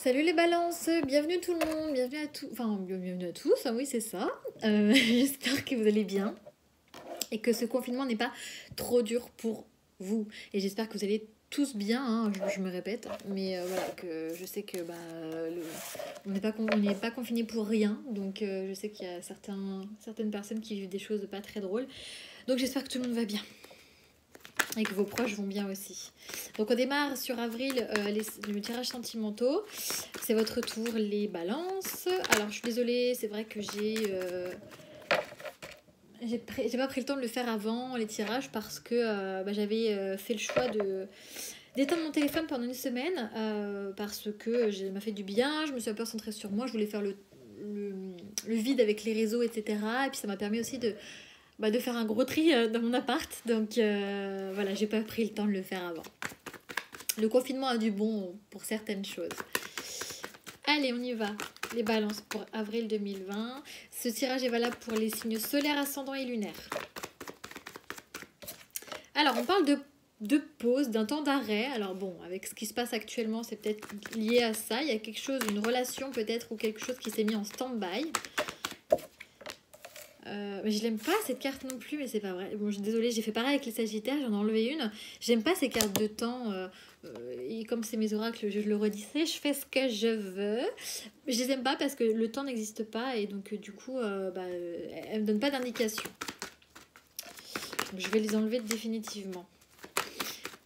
Salut les balances, bienvenue tout le monde, bienvenue à tous, enfin bienvenue à tous, oui c'est ça. J'espère que vous allez bien et que ce confinement n'est pas trop dur pour vous. Et j'espère que vous allez tous bien, hein, je me répète, mais voilà, que je sais que on n'est pas confiné pour rien, donc je sais qu'il y a certaines personnes qui vivent des choses pas très drôles. Donc j'espère que tout le monde va bien. Et que vos proches vont bien aussi. Donc on démarre sur avril le tirage sentimentaux. C'est votre tour les balances. Alors je suis désolée, c'est vrai que j'ai pas pris le temps de le faire avant les tirages parce que j'avais fait le choix d'éteindre mon téléphone pendant une semaine parce que ça m'a fait du bien, je me suis un peu centrée sur moi, je voulais faire le vide avec les réseaux, etc. Et puis ça m'a permis aussi de faire un gros tri dans mon appart. Donc voilà, j'ai pas pris le temps de le faire avant. Le confinement a du bon pour certaines choses. Allez, on y va. Les balances pour avril 2020. Ce tirage est valable pour les signes solaires, ascendants et lunaires. Alors, on parle de pause, d'un temps d'arrêt. Alors bon, avec ce qui se passe actuellement, c'est peut-être lié à ça. Il y a quelque chose, une relation peut-être, ou quelque chose qui s'est mis en stand-by. Mais je l'aime pas cette carte non plus, mais c'est pas vrai. Bon, je suis désolée, j'ai fait pareil avec les Sagittaires, j'en ai enlevé une. J'aime pas ces cartes de temps. Et comme c'est mes oracles, je le redisais, je fais ce que je veux. Je les aime pas parce que le temps n'existe pas et donc du coup, elles me donnent pas d'indication. Donc je vais les enlever définitivement.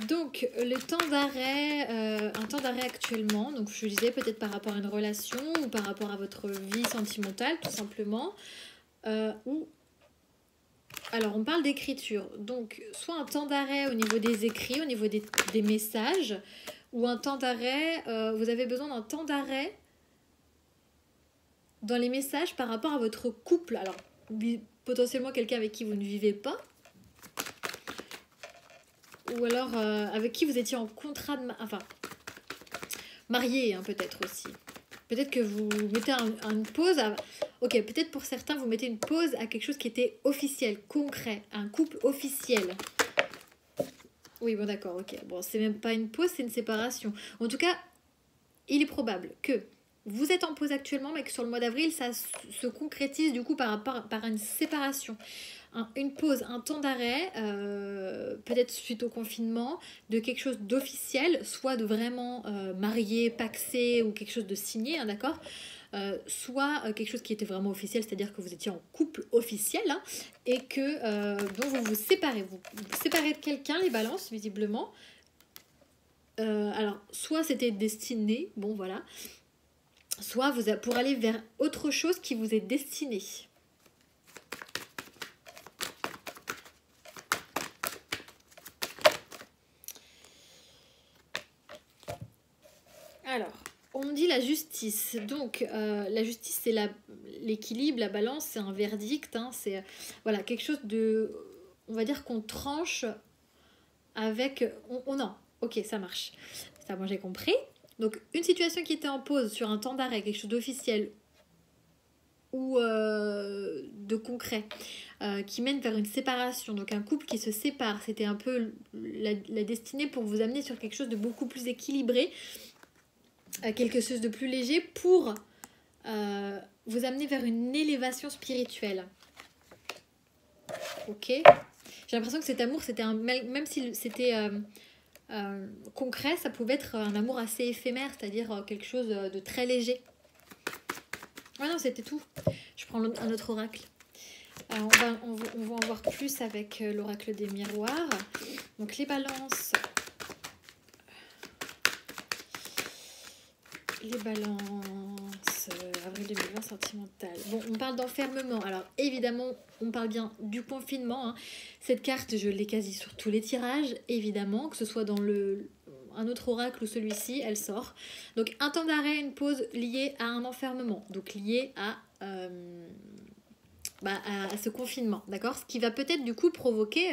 Donc le temps d'arrêt, un temps d'arrêt actuellement, donc je disais peut-être par rapport à une relation ou par rapport à votre vie sentimentale tout simplement. Alors on parle d'écriture, donc soit un temps d'arrêt au niveau des écrits, au niveau des messages, ou un temps d'arrêt, vous avez besoin d'un temps d'arrêt dans les messages par rapport à votre couple. Alors potentiellement quelqu'un avec qui vous ne vivez pas, ou alors avec qui vous étiez en contrat de marié hein, peut-être aussi. Peut-être que vous mettez une pause à... Ok, peut-être pour certains, vous mettez une pause à quelque chose qui était officiel, concret, un couple officiel. Oui, bon d'accord, ok. Bon, c'est même pas une pause, c'est une séparation. En tout cas, il est probable que vous êtes en pause actuellement, mais que sur le mois d'avril, ça se concrétise du coup par une séparation. Une pause, un temps d'arrêt, peut-être suite au confinement, de quelque chose d'officiel, soit de vraiment marié, pacsé ou quelque chose de signé, hein, d'accord soit quelque chose qui était vraiment officiel, c'est-à-dire que vous étiez en couple officiel hein, et que dont vous vous séparez. Vous séparez de quelqu'un, les balances, visiblement. Alors, soit c'était destiné, bon voilà, soit pour aller vers autre chose qui vous est destiné. Alors, on dit la justice. Donc, la justice, c'est l'équilibre, la balance, c'est un verdict. Hein, c'est voilà, quelque chose de... On va dire qu'on tranche avec... non, ok, ça marche. Ça, moi, j'ai compris. Donc, une situation qui était en pause sur un temps d'arrêt, quelque chose d'officiel ou de concret, qui mène vers une séparation. Donc, un couple qui se sépare, c'était un peu la destinée pour vous amener sur quelque chose de beaucoup plus équilibré, quelque chose de plus léger pour vous amener vers une élévation spirituelle. Ok. J'ai l'impression que cet amour, c'était même si c'était concret, ça pouvait être un amour assez éphémère, c'est-à-dire quelque chose de très léger. Ah non, c'était tout. Je prends un autre oracle. Alors, on va en voir plus avec l'oracle des miroirs. Donc les balances. Les balances, avril 2020, sentimental. Bon, on parle d'enfermement. Alors, évidemment, on parle bien du confinement. Hein. Cette carte, je l'ai quasi sur tous les tirages, évidemment, que ce soit dans un autre oracle ou celui-ci, elle sort. Donc, un temps d'arrêt, une pause liée à un enfermement. Donc, liée à ce confinement, d'accord ? Ce qui va peut-être, du coup, provoquer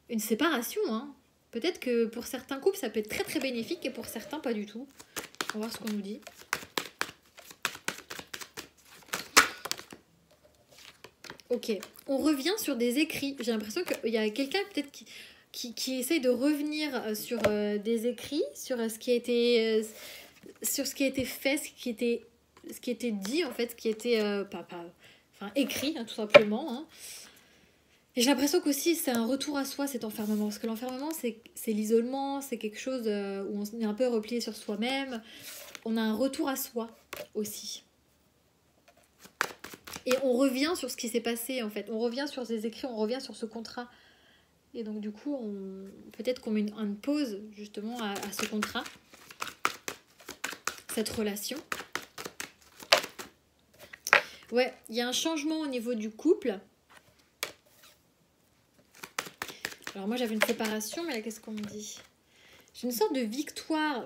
une séparation, hein. Peut-être que pour certains couples, ça peut être très très bénéfique et pour certains, pas du tout. On va voir ce qu'on nous dit. Ok, on revient sur des écrits. J'ai l'impression qu'il y a quelqu'un peut-être qui essaye de revenir sur des écrits, sur ce qui a été sur ce qui a été fait, ce qui était dit en fait, ce qui était enfin, écrit hein, tout simplement. Hein. Et j'ai l'impression qu'aussi c'est un retour à soi cet enfermement, parce que l'enfermement c'est l'isolement, c'est quelque chose où on est un peu replié sur soi-même. On a un retour à soi aussi. Et on revient sur ce qui s'est passé en fait, on revient sur ces écrits, on revient sur ce contrat. Et donc du coup, peut-être qu'on met une pause justement à ce contrat, cette relation. Ouais, il y a un changement au niveau du couple. Alors moi j'avais une séparation, mais là qu'est-ce qu'on me dit? J'ai une sorte de victoire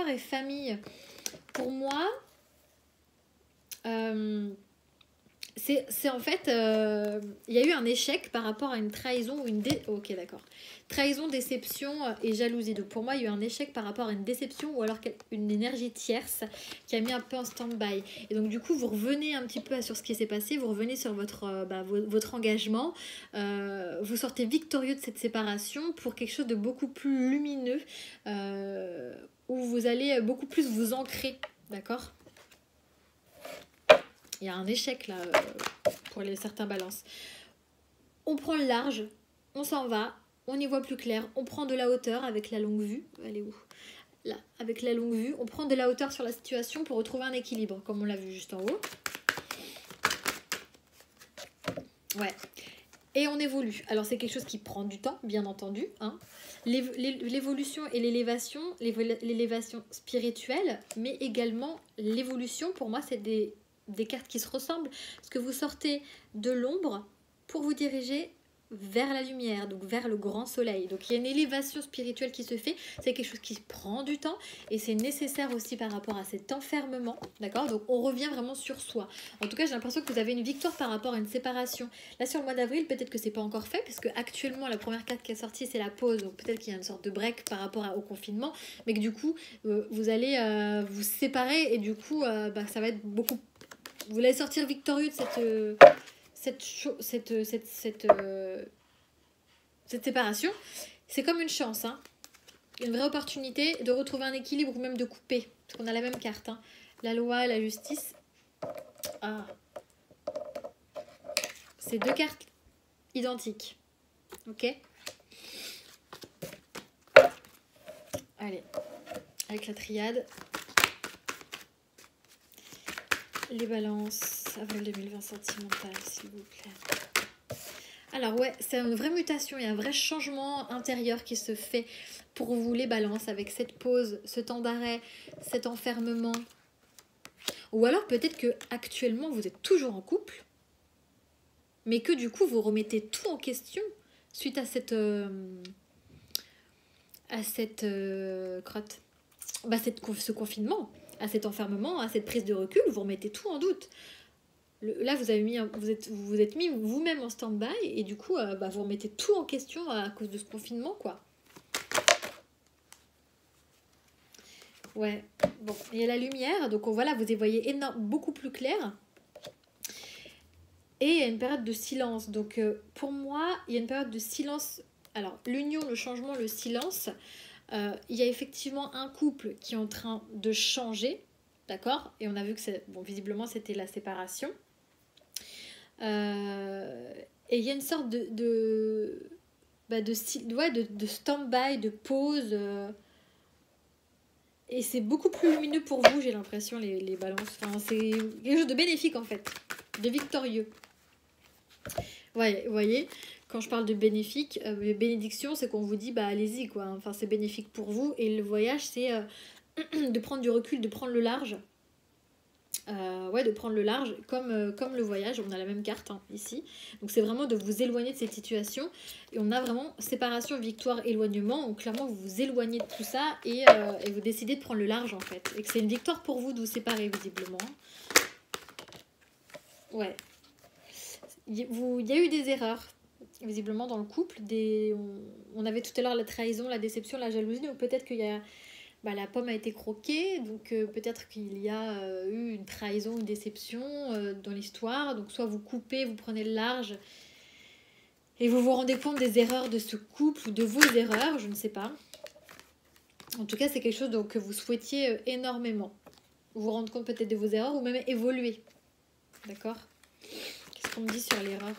et famille. Pour moi, c'est en fait, il y a eu un échec par rapport à une trahison ou ok, d'accord. Trahison, déception et jalousie. Donc pour moi, il y a eu un échec par rapport à une déception ou alors une énergie tierce qui a mis un peu en stand-by. Et donc du coup, vous revenez un petit peu sur ce qui s'est passé, vous revenez sur votre engagement, vous sortez victorieux de cette séparation pour quelque chose de beaucoup plus lumineux, où vous allez beaucoup plus vous ancrer, d'accord ? Il y a un échec là pour certains balances. On prend le large, on s'en va, on y voit plus clair, on prend de la hauteur avec la longue vue. Elle est où ? Là, avec la longue vue, on prend de la hauteur sur la situation pour retrouver un équilibre, comme on l'a vu juste en haut. Ouais. Et on évolue. Alors c'est quelque chose qui prend du temps, bien entendu. Hein. L'évolution et l'élévation spirituelle, mais également l'évolution, pour moi, c'est des cartes qui se ressemblent, parce que vous sortez de l'ombre pour vous diriger vers la lumière, donc vers le grand soleil. Donc il y a une élévation spirituelle qui se fait, c'est quelque chose qui prend du temps et c'est nécessaire aussi par rapport à cet enfermement, d'accord ? Donc on revient vraiment sur soi. En tout cas, j'ai l'impression que vous avez une victoire par rapport à une séparation. Là sur le mois d'avril, peut-être que c'est pas encore fait, puisque actuellement la première carte qui est sortie c'est la pause, donc peut-être qu'il y a une sorte de break par rapport au confinement, mais que du coup vous allez vous séparer et du coup ça va être beaucoup. Vous allez sortir victorieux de cette séparation. C'est comme une chance, hein. Une vraie opportunité de retrouver un équilibre ou même de couper, parce qu'on a la même carte, hein. La loi et la justice. Ah. C'est deux cartes identiques, ok. Allez, avec la triade. Les balances, avril 2020 sentimental, s'il vous plaît. Alors ouais, c'est une vraie mutation, il y a un vrai changement intérieur qui se fait pour vous les balances avec cette pause, ce temps d'arrêt, cet enfermement. Ou alors peut-être que actuellement vous êtes toujours en couple, mais que du coup vous remettez tout en question suite à ce confinement, à cet enfermement, à cette prise de recul, vous remettez tout en doute. Là, vous êtes mis vous-même en stand-by et du coup, vous remettez tout en question à cause de ce confinement, quoi. Ouais, bon, il y a la lumière, donc voilà, vous y voyez beaucoup plus clair. Et il y a une période de silence. Donc pour moi, il y a une période de silence. Alors, l'union, le changement, le silence. Il y a effectivement un couple qui est en train de changer, d'accord ? Et on a vu que visiblement c'était la séparation. Et il y a une sorte de stand-by, de pause. Et c'est beaucoup plus lumineux pour vous, j'ai l'impression, les balances. Enfin, c'est quelque chose de bénéfique en fait, de victorieux. Ouais, vous voyez ? Quand je parle de bénéfique, bénédiction, c'est qu'on vous dit, allez-y, quoi. Enfin, c'est bénéfique pour vous. Et le voyage, c'est de prendre du recul, de prendre le large. De prendre le large, comme le voyage. On a la même carte, hein, ici. Donc, c'est vraiment de vous éloigner de cette situation. Et on a vraiment séparation, victoire, éloignement. Donc, clairement, vous vous éloignez de tout ça et vous décidez de prendre le large, en fait. Et que c'est une victoire pour vous de vous séparer, visiblement. Ouais. Il y a eu des erreurs visiblement dans le couple. On avait tout à l'heure la trahison, la déception, la jalousie, donc peut-être qu'il y a la pomme a été croquée, donc peut-être qu'il y a eu une trahison, une déception dans l'histoire. Donc soit vous coupez, vous prenez le large et vous vous rendez compte des erreurs de ce couple ou de vos erreurs, je ne sais pas. En tout cas, c'est quelque chose que vous souhaitiez énormément. Vous rendre compte peut-être de vos erreurs ou même évoluer. D'accord? Qu'est-ce qu'on me dit sur l'erreur?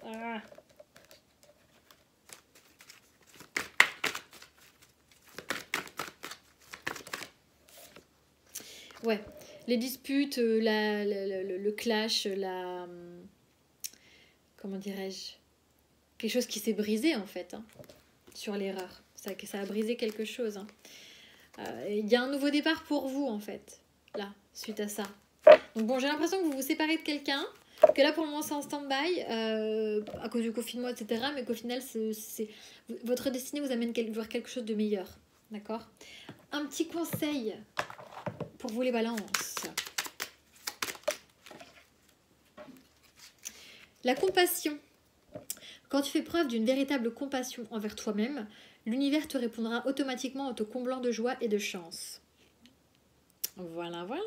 Ah. Ouais, les disputes, le clash, comment dirais-je? Quelque chose qui s'est brisé en fait, hein, sur l'erreur. Ça a brisé quelque chose. Hein. Il y a un nouveau départ pour vous en fait, là, suite à ça. Donc bon, j'ai l'impression que vous vous séparez de quelqu'un, que là pour le moment c'est en stand-by, à cause du confinement, etc. Mais qu'au final, votre destinée vous amène vers quelque chose de meilleur. D'accord? Un petit conseil pour vous les balances. La compassion. Quand tu fais preuve d'une véritable compassion envers toi-même, l'univers te répondra automatiquement en te comblant de joie et de chance. Voilà, voilà.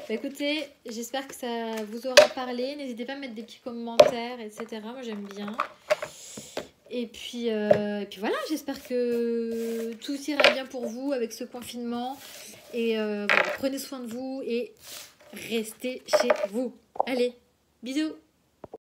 Bah écoutez, j'espère que ça vous aura parlé. N'hésitez pas à mettre des petits commentaires, etc. Moi, j'aime bien. Et puis voilà, j'espère que tout ira bien pour vous avec ce confinement. Et voilà, prenez soin de vous et restez chez vous. Allez, bisous!